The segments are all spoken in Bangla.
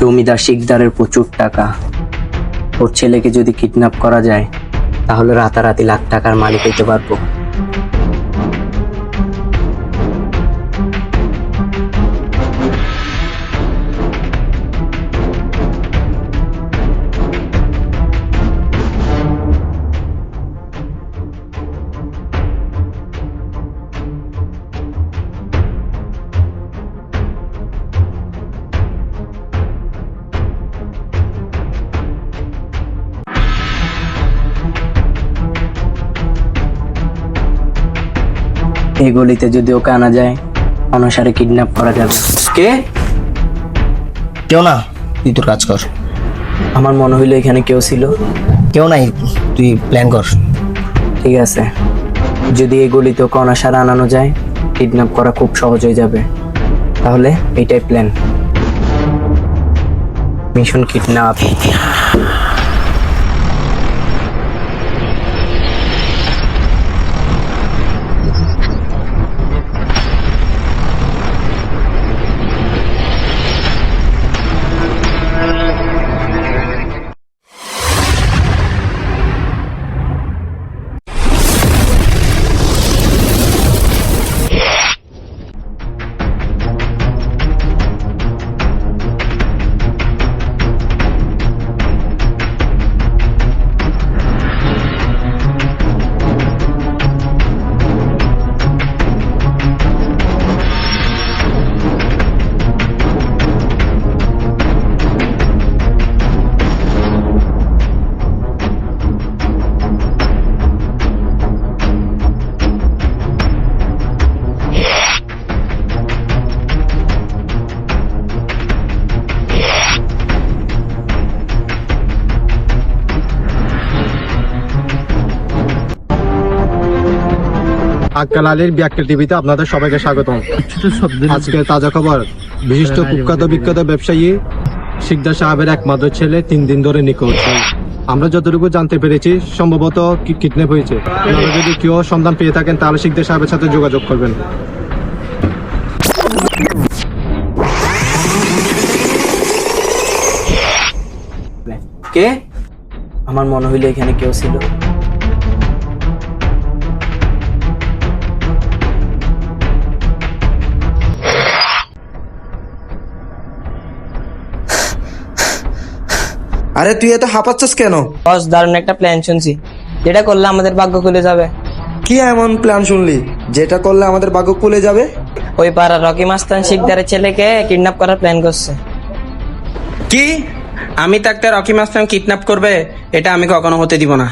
জমিদার শিকদারের প্রচুর টাকা। ওর ছেলেকে যদি কিডন্যাপ করা যায় তাহলে রাতারাতি লাখ টাকার মালিক হইতে পারবো। এই গলিতে যদি ওকে আনা যায় অনুসারে কিডন্যাপ করা যাবে। কে? কেউ না, তুই তোর কাজ কর। আমার মনে হইলো এখানে কেউ ছিল। কেউ নাই, তুই প্ল্যান কর। ঠিক আছে, যদি এই গলিতে ওকে অনাসারে আনানো যায় কিডন্যাপ করা খুব সহজ হয়ে যাবে। তাহলে এইটাই প্ল্যান, মিশন কিডন্যাপ। আক্কাল আলীর বিয়াক্কেল টিভিতে আপনাদের সবাইকে স্বাগতম। আজকে তাজা খবর, বিশিষ্ট কুখ্যাত বিখ্যাত ব্যবসায়ী শিকদার সাহেবের একমাত্র ছেলে 3 দিন ধরে নিখোঁজ। আমরা যতটুকু জানতে পেরেছি সম্ভবত কিডন্যাপ হয়েছে। আপনারা যদি কেউ সন্ধান পেয়ে থাকেন তাহলে শিকদার সাহেবের সাথে যোগাযোগ করবেন। কে? আমার মনে হইলো এখানে কেউ ছিল। আরে তুই এত হাঁপাচ্ছিস কেন? বস, দারুণ একটা প্ল্যান শুনছি, যেটা করলে আমাদের ভাগ্য খুলে যাবে। কি এমন প্ল্যান শুনলি যেটা করলে আমাদের ভাগ্য খুলে যাবে? ওই পাড়ার রকি মাস্তান শিকদারের ছেলেকে কিডন্যাপ করার প্ল্যান করছে। কি? আমি থাকতে রকি মাস্টার কিডন্যাপ করবে? এটা আমি কখনো হতে দিব না।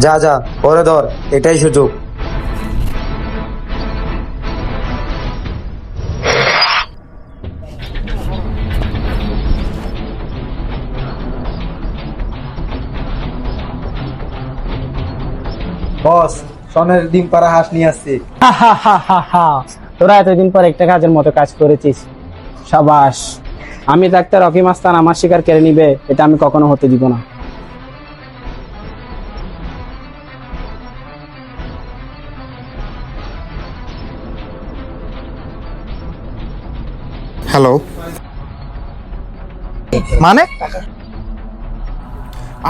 যা যা পরে ধর, এটাই সুযোগ। বস, সনের ডিম পাড়া হাঁস নিয়ে আসছি। তোরা এতদিন পর একটা কাজের মতো কাজ করেছিস, সাবাস। আমি থাকতে রকি মাস্তান আমার শিকার কেড়ে নিবে, এটা আমি কখনো হতে দিব না। হ্যালো, মানে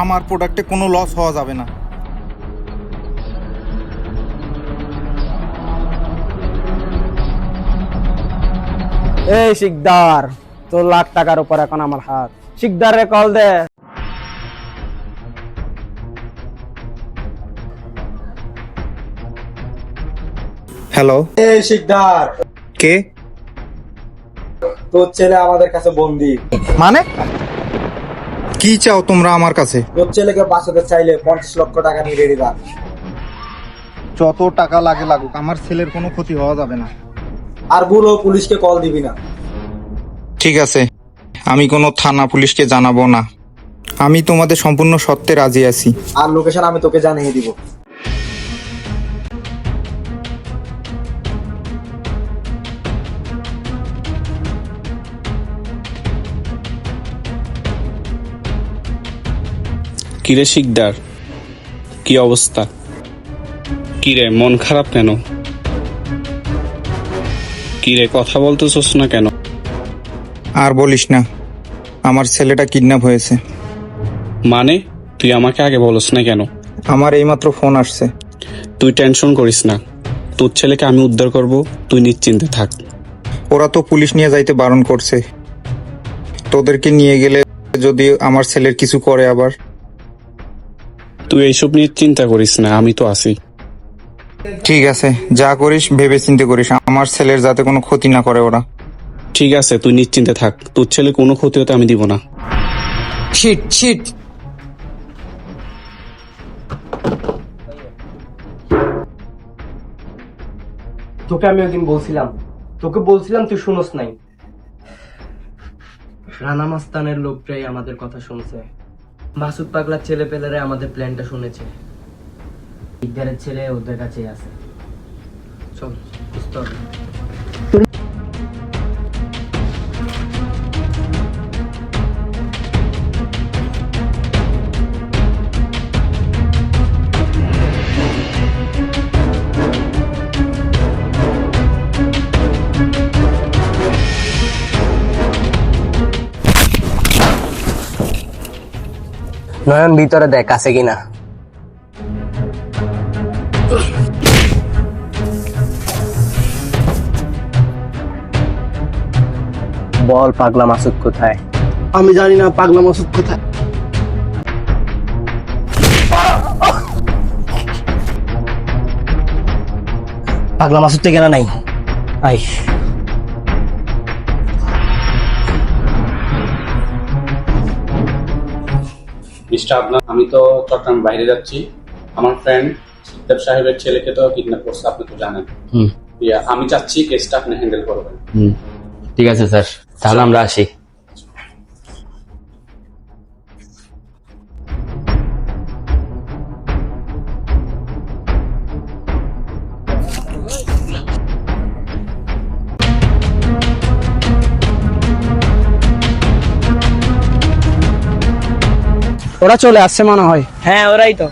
আমার প্রোডাক্টে কোনো লস হওয়া যাবে না। এই শিকদার, তোর লাখ টাকার উপর এখন আমার হাত। শিকদারে কল দে। হ্যালো, এই শিকদার, কে? তোর ছেলে আমাদের কাছে বন্দি। মানে কি চাও তোমরা আমার কাছে? তোর ছেলেকে বাঁচাতে চাইলে 50 লক্ষ টাকা নিয়ে রেডি রাখ। যত টাকা লাগে লাগুক, আমার ছেলের কোনো ক্ষতি হওয়া যাবে না। আর বলো পুলিশকে কল দিবি না। ঠিক আছে, আমি কোনো থানা পুলিশকে জানাবো না। আমি তোমাদের সম্পূর্ণ সত্যে রাজি আছি। আর লোকেশন আমি তোকে জানিয়ে দিব। কিরে শিকদার, কি অবস্থা? কিরে মন খারাপ কেন? কিরে কথা বলতেছস না কেন? আর বলিস না, আমার ছেলেটা কিডন্যাপ হয়েছে। মানে তুই আমাকে আগে বলস না কেন? আমার এইমাত্র ফোন আসছে। তুই টেনশন করিস না, তোর ছেলেকে আমি উদ্ধার করব, তুই নিশ্চিন্তে থাক। ওরা তো পুলিশ নিয়ে যাইতে বারণ করছে। তোদেরকে নিয়ে গেলে যদি আমার ছেলের কিছু করে আবার। তুই এইসব নিয়ে চিন্তা করিস না, আমি তো আছি। ঠিক আছে, যা করিস ভেবে চিন্তে করিস, আমার ছেলের যাতে কোনো ক্ষতি না করে ওরা। ঠিক আছে, তুই নিশ্চিন্তে থাক, তোর ছেলে কোনো ক্ষতি হতে আমি দিব না। Shit shit. তোকে আমি ওইদিন বলছিলাম, তুই শুনোস নাই। রানা মাস্তানের লোকটাই আমাদের কথা শুনছে। মাসুদ পাগলার ছেলে পেলেরা আমাদের প্ল্যানটা শুনেছে। শিকদারের ছেলে ওদের কাছেই আছে। চল বুঝতে হবে। নয়ন ভিতরে দেখ আছে কিনা। বল পাগলা মাসুদ কোথায়? আমি জানি না পাগলা মাসুদ কোথায়। পাগলা মাসুদ তো কেনা নাই। আই মিস্টার আদনান, আমি তো চট্টগ্রাম বাইরে যাচ্ছি। আমার ফ্রেন্ড সিকদার সাহেবের ছেলেকে তো কিডন্যাপ করছে, আপনি তো জানেন। আমি চাচ্ছি কেসটা আপনি হ্যান্ডেল করবেন। ঠিক আছে স্যার, তাহলে আমরা আসি। ওরা চলে আসছে মনে হয়। হ্যাঁ ওরাই তো।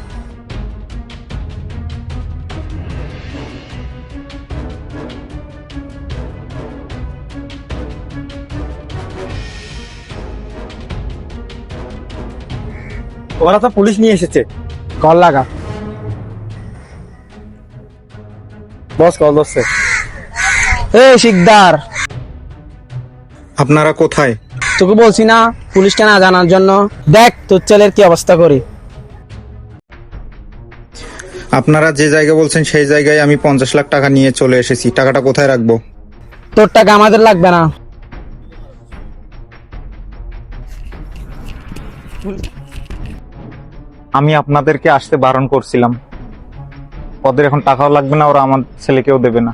ওরা তো পুলিশ নিয়ে এসেছে। কল লাগা। বস কল ধরছে। এই শিকদার, আপনারা কোথায়? তোকে বলছি না পুলিশকে না জানার জন্য। দেখ তোর ছেলের কি অবস্থা করি। আপনারা যে জায়গা বলছেন সেই জায়গায় আমি 50 লাখ টাকা নিয়ে চলে এসেছি। টাকাটা কোথায় রাখবো? তোর টাকা আমাদের লাগবে না। আমি আপনাদেরকে আসতে বারণ করছিলাম। ওদের এখন টাকাও লাগবে না, ওরা আমার ছেলেকেও দেবে না।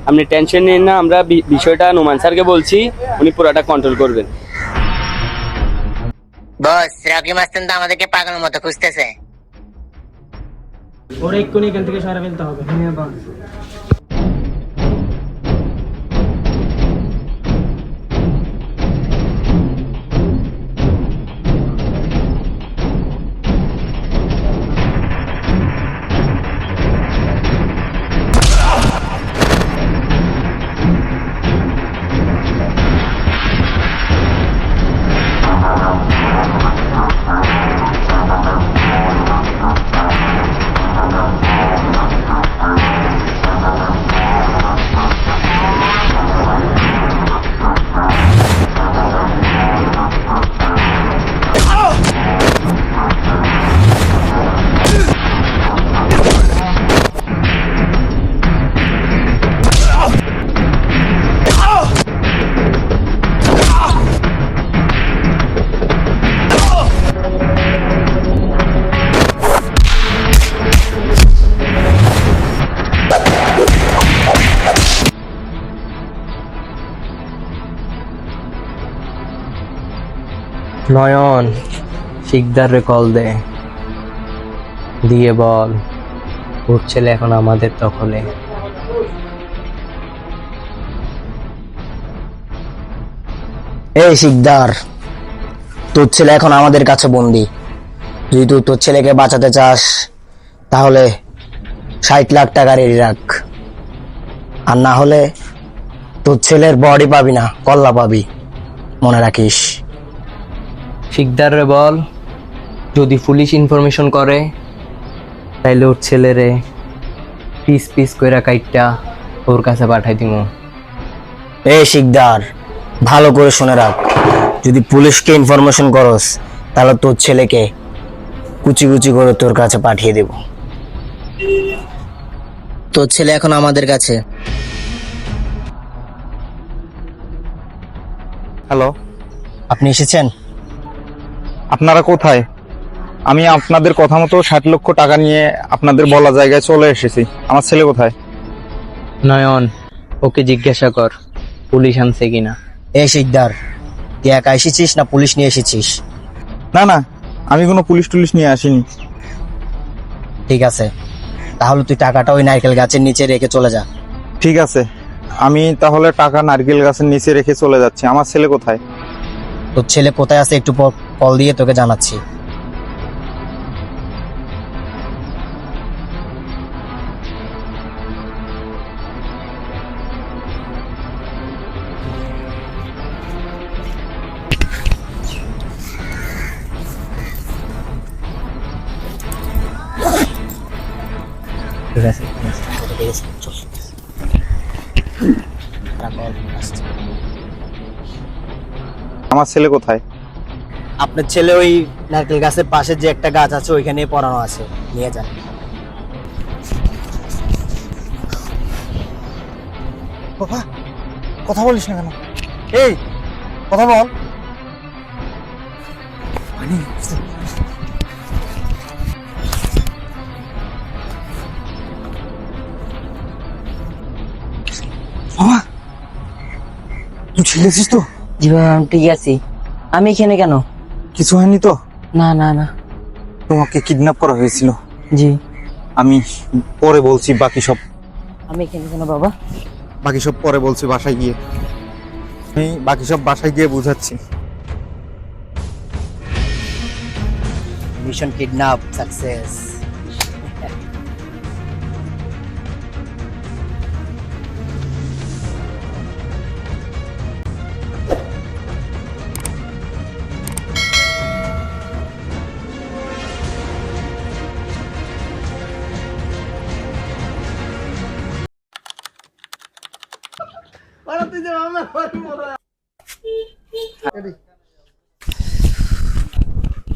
আপনি টেনশন নিন না, আমরা বিষয়টা নোমান স্যারকে বলছি, উনি পুরোটা কন্ট্রোল করবেন। বস, রকি মাস্তান তো আমাদেরকে পাগলের মতো খুঁজতেছে। ওরা এক্ষুনি এখান থেকে সরে ফেলতে হবে। নয়ন, শিকদারে কল দে, দিয়ে বল ওর ছেলে এখন আমাদের দখলে। এই শিকদার, তোর ছেলে এখন আমাদের কাছে বন্দি। যদি তুই তোর ছেলেকে বাঁচাতে চাস তাহলে 60 লাখ টাকা রেডি রাখ, আর না হলে তোর ছেলের বডি পাবি না, কল্লা পাবি, মনে রাখিস। শিকদার রে বল, যদি পুলিশ ইনফরমেশন করে তাইলে ওর ছেলেরে পিস পিস কইরা কাইটটা ওর কাছে পাঠাই দিমু। এ শিকদার, ভালো করে শুনে রাখ, যদি পুলিশকে ইনফরমেশন করস তাহলে তোর ছেলেকে কুচি কুচি করে তোর কাছে পাঠিয়ে দেব। তোর ছেলে এখন আমাদের কাছে। হ্যালো, আপনি এসেছেন? আপনারা কোথায়? আমি আপনাদের কথা মতো 60 লক্ষ টাকা নিয়ে আপনাদের বলা জায়গায় চলে এসেছি। আমার ছেলে কোথায়? নয়ন, ওকে জিজ্ঞাসা কর পুলিশ আনছে কিনা। এ শিকদার, তুই একা এসেছিস না পুলিশ নিয়ে এসেছিস? না না, আমি কোনো পুলিশ টুলিশ নিয়ে আসিনি। ঠিক আছে, তাহলে তুই টাকাটা ওই নারকেল গাছের নিচে রেখে চলে যা। ঠিক আছে, আমি তাহলে টাকা নারকেল গাছের নিচে রেখে চলে যাচ্ছি। আমার ছেলে কোথায়? তোর ছেলে কোথায় আছে একটু পর কল দিয়ে তোকে জানাচ্ছি। ঠিক আছে, চল। আমার ছেলে কোথায়? আপনার ছেলে ওই নারকেল গাছের পাশে যে একটা গাছ আছে ওইখানে পড়ানো আছে, নিয়ে যান। বাবা, কথা বলিস না কেন? এই কথা বল। বাবা, তুই ছেলেছিস তো? জি বাবা, আমি ঠিক আছি। আমি এখানে কেন? কিছু হয়নি তো? না না না। তোমাকে কিডন্যাপ করা হয়েছিল। জি। আমি পরে বলছি বাকি সব। আমি এখানে কেন বাবা? বাকি সব পরে বলছি বাসায় গিয়ে। আমি বাকি সব বাসায় গিয়ে বুঝাচ্ছি। Mission kidnap success.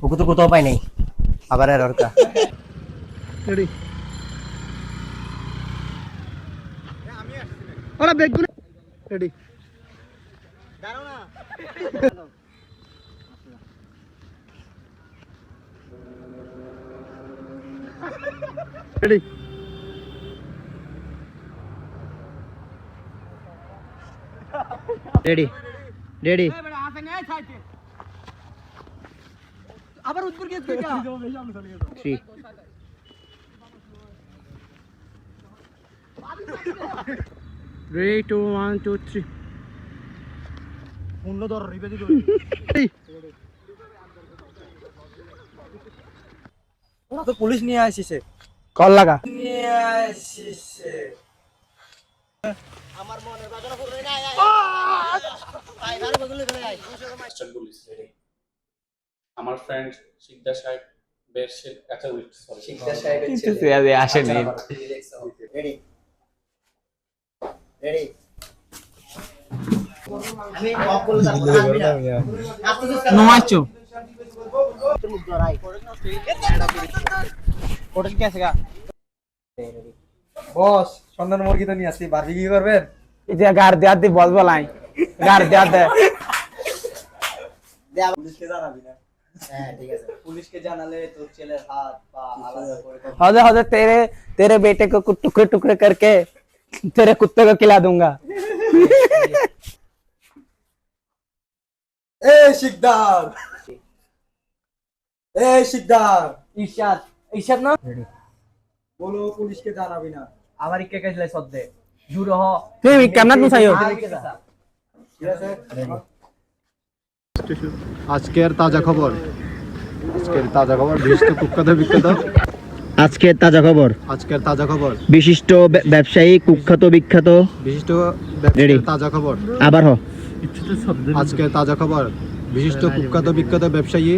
ওকে তো কোথাও পাই নাই, আবার আর ওর কা। Ready ready. আবার উত্তর গিয়ে 3 3 2 1 2 3 মূল্য ধর রিবেদি ধর। ওরা তো পুলিশ নিয়ে আসিছে। কল লাগা। নিয়ে আসিছে। আমার মনের বাজার করে না। আয় আরে বদলে করে আয়। আমার ফ্রেন্ড শিকদার সাহেব বের আচ্ছা উইট সরি শিকদার সাহেবের ছেলে আসেনি। Ready ready. আমি অফ করে দাও। নো আছো বস, সন্ধান মুরগি তো নিয়ে আসছি, বারবি কি করবেন? এই যে গার দেয়া দি বল বলাই গার দেয়া দে। পুলিশকে জানাবি না? হ্যাঁ ঠিক আছে, পুলিশকে জানালে তোর ছেলের হাত পা আলাদা করে হদে हौदे तेरे बेटे को टुकड़े टुकड़े करके तेरे कुत्ते को खिला दूंगा। এ শিকদার, এ শিকদার, ঈশাদ, ঈশাদ না? বলো পুলিশকে জানাবি না। আমার ইকে কাজলে সদ্দে জুর হ। তুই কেমন তুই সাইও? আজকের তাজা খবর, আজকের তাজা খবর বিশিষ্ট কুখ্যাত বিখ্যাত আজকের তাজা খবর আজকের তাজা খবর বিশিষ্ট ব্যবসায়ী কুখ্যাত বিখ্যাত বিশিষ্ট Ready. তাজা খবর আবার হ আজকের তাজা খবর বিশিষ্ট কুখ্যাত বিখ্যাত ব্যবসায়ী